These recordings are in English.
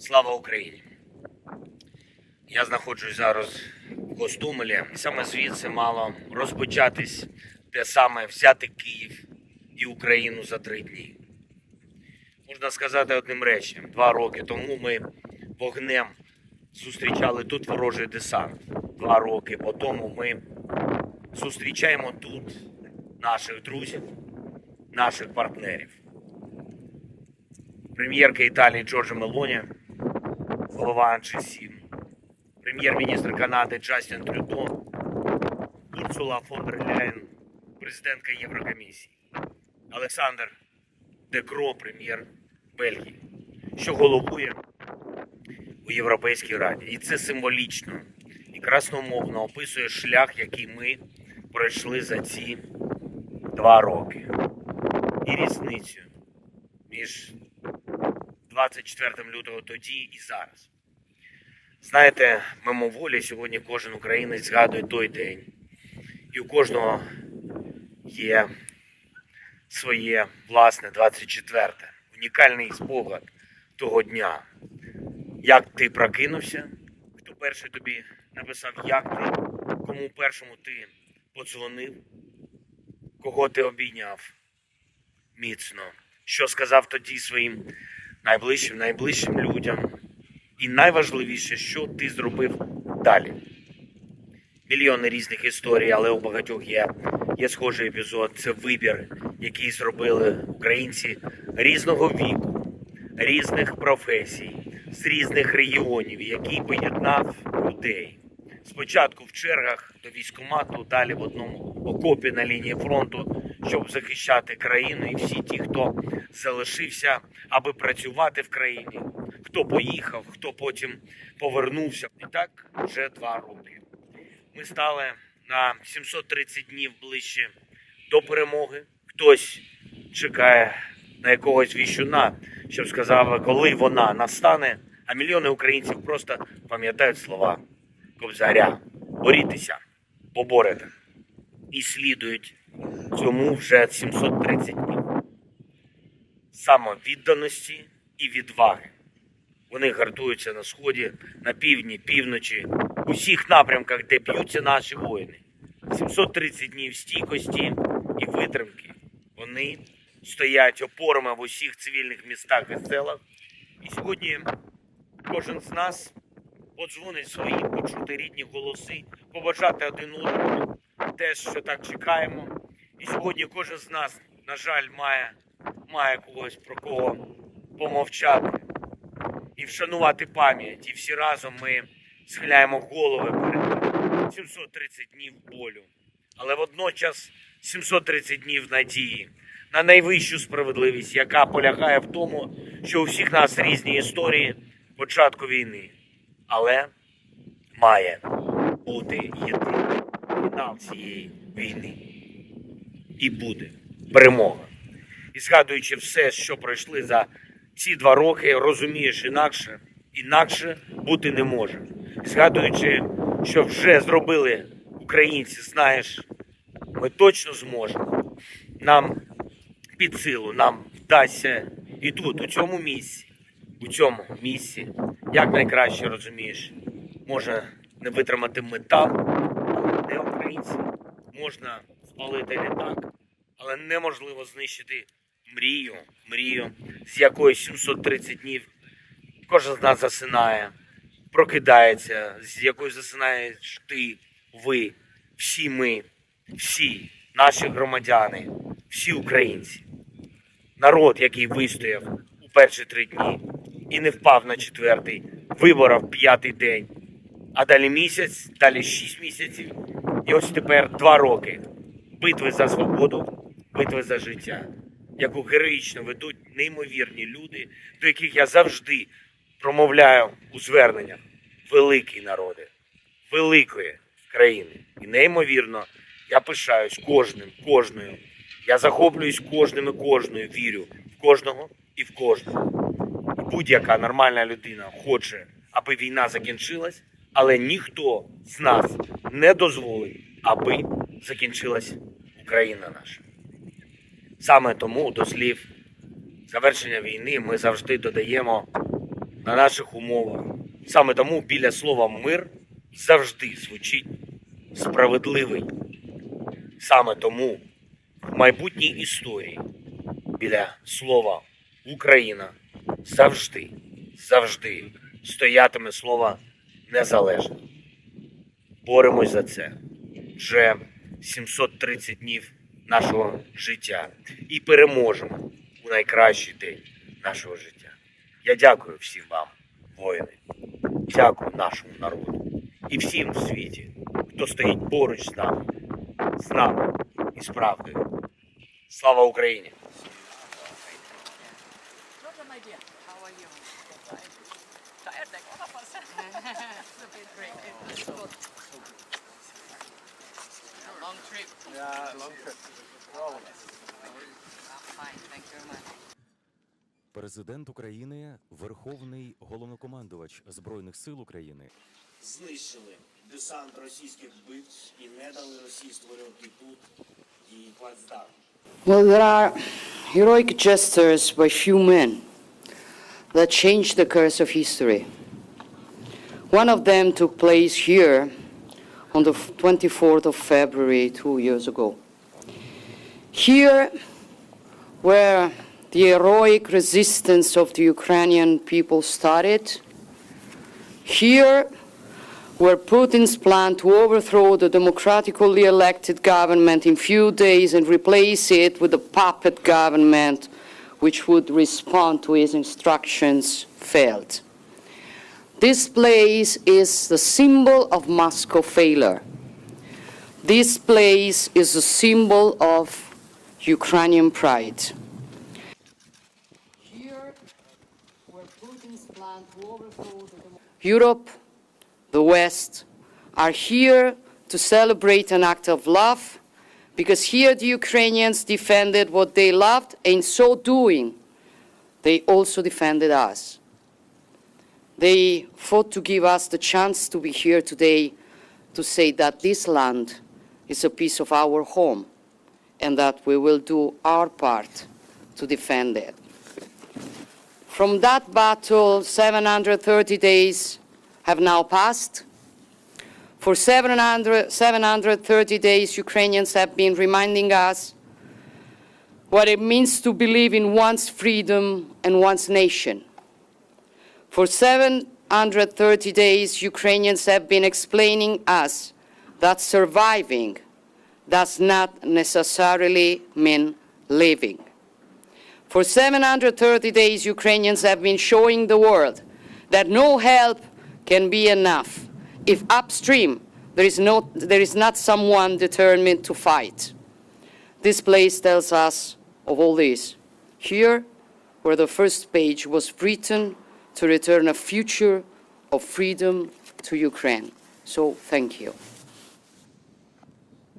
Слава Україні! Я знаходжусь зараз в Хостомелі, і саме звідси мало розпочатись те саме взяти Київ і Україну за 3 дні. Можна сказати одним реченням, 2 роки тому ми вогнем зустрічали тут ворожий десант. 2 роки по тому ми зустрічаємо тут наших друзів, наших партнерів. Прем'єрка Італії Giorgia Meloni, голова G7, прем'єр-міністр Канади Джастін Трюдо, Ursula фон дер Leyen, президентка Єврокомісії, Олександр Крoo, прем'єр Бельгії, що головує у Європейській Раді. І це символічно і красномовно описує шлях, який ми пройшли за ці 2 роки. І різницю між 24 лютого тоді і зараз. Знаєте, мимоволі сьогодні кожен українець згадує той день. І у кожного є своє власне 24-те. Унікальний спогад того дня. Як ти прокинувся, хто перший тобі написав, як ти, кому першому ти подзвонив, кого ти обійняв міцно, що сказав тоді своїм найближчим людям. І найважливіше, що ти зробив далі. Мільйони різних історій, але у багатьох є схожий епізод. Це вибір, який зробили українці різного віку, різних професій, з різних регіонів, який поєднав людей. Спочатку в чергах до військкомату, далі в одному окопі на лінії фронту, щоб захищати країну. І всі ті, хто залишився, аби працювати в країні. Хто поїхав, хто потім повернувся. І так вже 2 роки. Ми стали на 730 днів ближче до перемоги. Хтось чекає на якогось віщуна, щоб сказав, коли вона настане. А мільйони українців просто пам'ятають слова Кобзаря. Борітеся, поборете. І слідують цьому вже 730 днів. Самовідданості і відваги. Вони гартуються на сході, на півдні, півночі, у всіх напрямках, де б'ються наші воїни. 730 днів стійкості і витримки. Вони стоять опорами в усіх цивільних містах і селах. І сьогодні кожен з нас подзвонить свої, почути рідні голоси, побажати один одному те, що так чекаємо. І сьогодні кожен з нас, на жаль, має когось про кого помовчати і вшанувати пам'ять. І всі разом ми схиляємо голови перед 730 днів болю. Але водночас 730 днів надії на найвищу справедливість, яка полягає в тому, що у всіх нас різні історії початку війни. Але має бути єдиний фінал цієї війни. І буде перемога. І згадуючи все, що пройшли за ці 2 роки, розумієш, інакше бути не може. Згадуючи, що вже зробили українці, знаєш, ми точно зможемо. Нам під силу, нам вдасться і тут, у цьому місці, як найкраще розумієш, може не витримати метал, але не українці. Можна спалити літак, але неможливо знищити мрію, з якої 730 днів кожен з нас засинає, прокидається, з якою засинаєш ти, ви, всі ми, всі наші громадяни, всі українці. Народ, який вистояв у перші 3 дні і не впав на 4-й, виборов 5-й день, а далі місяць, далі 6 місяців, і ось тепер 2 роки битви за свободу, битви за життя, яку героїчно ведуть неймовірні люди, до яких я завжди промовляю у зверненнях. Великий народи, великої країни. І неймовірно, я пишаюсь кожною. Я захоплююсь кожним і кожною, вірю в кожного і в кожного. І будь-яка нормальна людина хоче, аби війна закінчилась, але ніхто з нас не дозволить, аби закінчилась Україна наша. Саме тому до слів завершення війни ми завжди додаємо на наших умовах. Саме тому біля слова «мир» завжди звучить «справедливий». Саме тому в майбутній історії біля слова «Україна» завжди стоятиме слово «незалежний». Боремось за це вже 730 днів нашого життя і переможемо у найкращий день нашого життя. Я дякую всім вам, воїни, дякую нашому народу і всім в світі, хто стоїть поруч з нами і з правдою. Слава Україні! Long trip. Yeah, long trip. Fine, thank you very much. Президент України – Верховний головнокомандувач Збройних сил України. Знищили десант російських вбивць і не дали Росії створювати тут і плацдарм. Well, there are heroic gestures by few men that changed the course of history. One of them took place here on the 24th of February 2 years ago. Here, where the heroic resistance of the Ukrainian people started, here, where Putin's plan to overthrow the democratically elected government in few days and replace it with a puppet government which would respond to his instructions failed. This place is the symbol of Moscow failure. This place is a symbol of Ukrainian pride. Here, where Putin's plan to overthrow Europe, the West, are here to celebrate an act of love, because here the Ukrainians defended what they loved, and in so doing, they also defended us. They fought to give us the chance to be here today to say that this land is a piece of our home and that we will do our part to defend it. From that battle, 730 days have now passed. For 730 days, Ukrainians have been reminding us what it means to believe in one's freedom and one's nation. For 730 days, Ukrainians have been explaining us that surviving does not necessarily mean living. For 730 days, Ukrainians have been showing the world that no help can be enough if upstream there is not someone determined to fight. This place tells us of all this. Here, where the first page was written to return a future of freedom to Ukraine. So, thank you.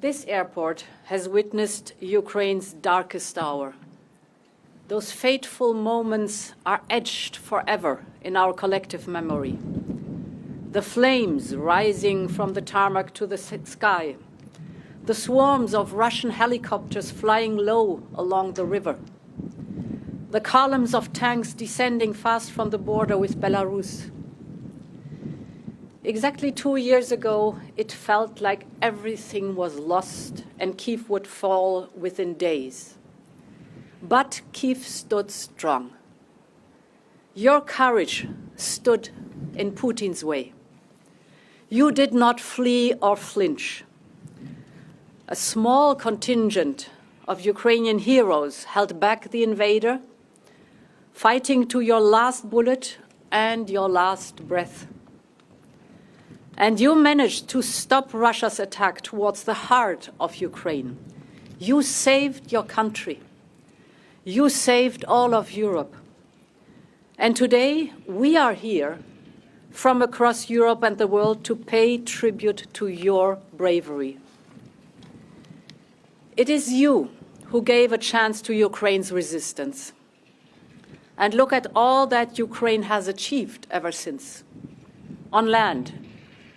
This airport has witnessed Ukraine's darkest hour. Those fateful moments are etched forever in our collective memory. The flames rising from the tarmac to the sky, the swarms of Russian helicopters flying low along the river, the columns of tanks descending fast from the border with Belarus. Exactly 2 years ago, it felt like everything was lost and Kyiv would fall within days. But Kyiv stood strong. Your courage stood in Putin's way. You did not flee or flinch. A small contingent of Ukrainian heroes held back the invader, fighting to your last bullet and your last breath. And you managed to stop Russia's attack towards the heart of Ukraine. You saved your country. You saved all of Europe. And today we are here from across Europe and the world to pay tribute to your bravery. It is you who gave a chance to Ukraine's resistance. And look at all that Ukraine has achieved ever since. On land,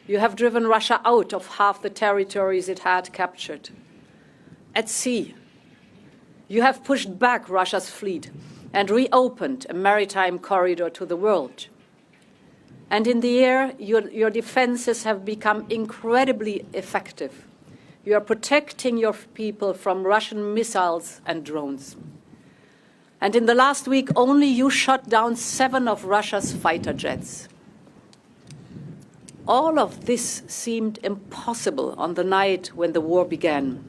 you have driven Russia out of half the territories it had captured. At sea, you have pushed back Russia's fleet and reopened a maritime corridor to the world. And in the air, your defenses have become incredibly effective. You are protecting your people from Russian missiles and drones. And in the last week, only you shot down 7 of Russia's fighter jets. All of this seemed impossible on the night when the war began.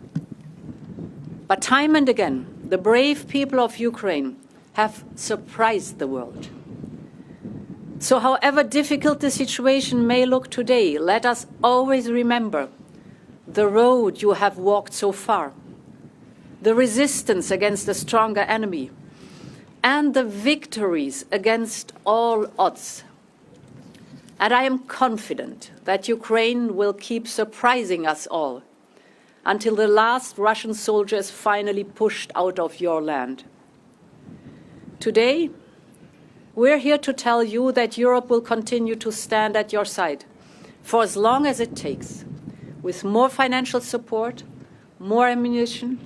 But time and again, the brave people of Ukraine have surprised the world. So however difficult the situation may look today, let us always remember the road you have walked so far, the resistance against a stronger enemy, and the victories against all odds. And I am confident that Ukraine will keep surprising us all until the last Russian soldier is finally pushed out of your land. Today, we're here to tell you that Europe will continue to stand at your side for as long as it takes, with more financial support, more ammunition,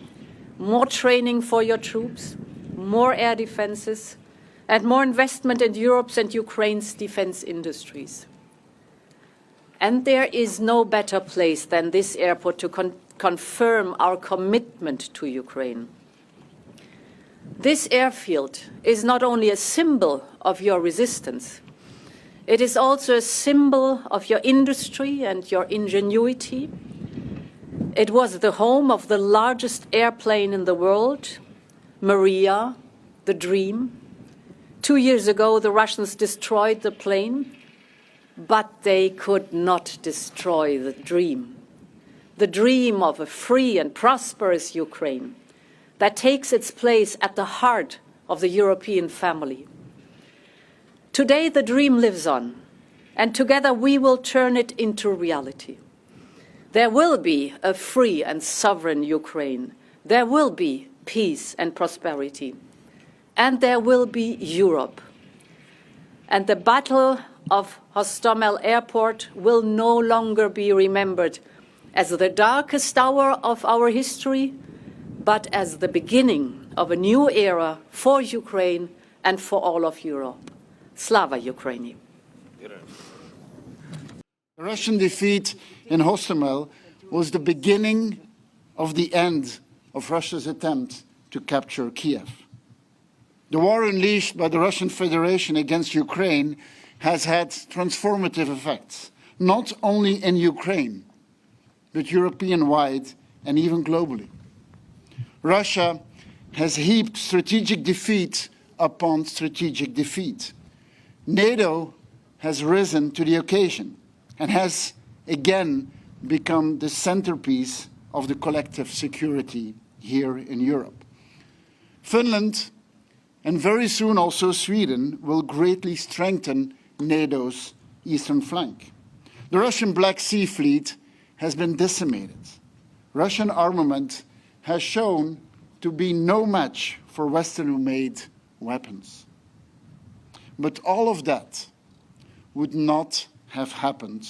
more training for your troops, more air defenses, and more investment in Europe's and Ukraine's defense industries. And there is no better place than this airport to confirm our commitment to Ukraine. This airfield is not only a symbol of your resistance, it is also a symbol of your industry and your ingenuity. It was the home of the largest airplane in the world, Maria, the Dream. 2 years ago, the Russians destroyed the plane, but they could not destroy the dream of a free and prosperous Ukraine that takes its place at the heart of the European family. Today, the dream lives on, and together we will turn it into reality. There will be a free and sovereign Ukraine. There will be peace and prosperity. And there will be Europe. And the Battle of Hostomel Airport will no longer be remembered as the darkest hour of our history, but as the beginning of a new era for Ukraine and for all of Europe. Slava Ukraini. The Russian defeat in Hostomel was the beginning of the end of Russia's attempt to capture Kyiv. The war unleashed by the Russian Federation against Ukraine has had transformative effects, not only in Ukraine, but European-wide and even globally. Russia has heaped strategic defeat upon strategic defeat. NATO has risen to the occasion and has again become the centerpiece of the collective security here in Europe. Finland, and very soon also Sweden, will greatly strengthen NATO's eastern flank. The Russian Black Sea Fleet has been decimated. Russian armament has shown to be no match for Western-made weapons. But all of that would not have happened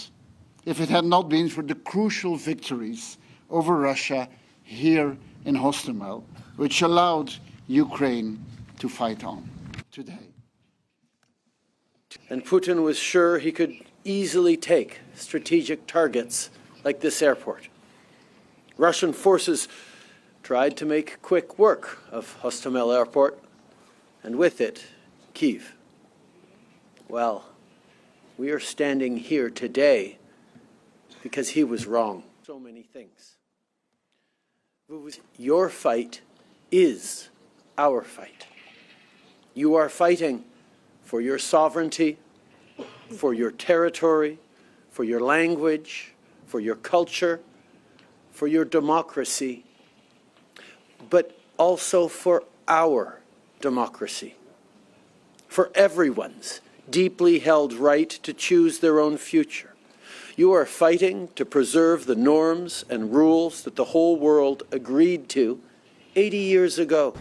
if it had not been for the crucial victories over Russia here in Hostomel, which allowed Ukraine to fight on today. And Putin was sure he could easily take strategic targets like this airport. Russian forces tried to make quick work of Hostomel Airport, and with it, Kyiv. Well, we are standing here today because he was wrong. So many things. Your fight is our fight. You are fighting for your sovereignty, for your territory, for your language, for your culture, for your democracy, but also for our democracy, for everyone's deeply held right to choose their own future. You are fighting to preserve the norms and rules that the whole world agreed to 80 years ago.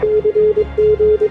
Ukraine.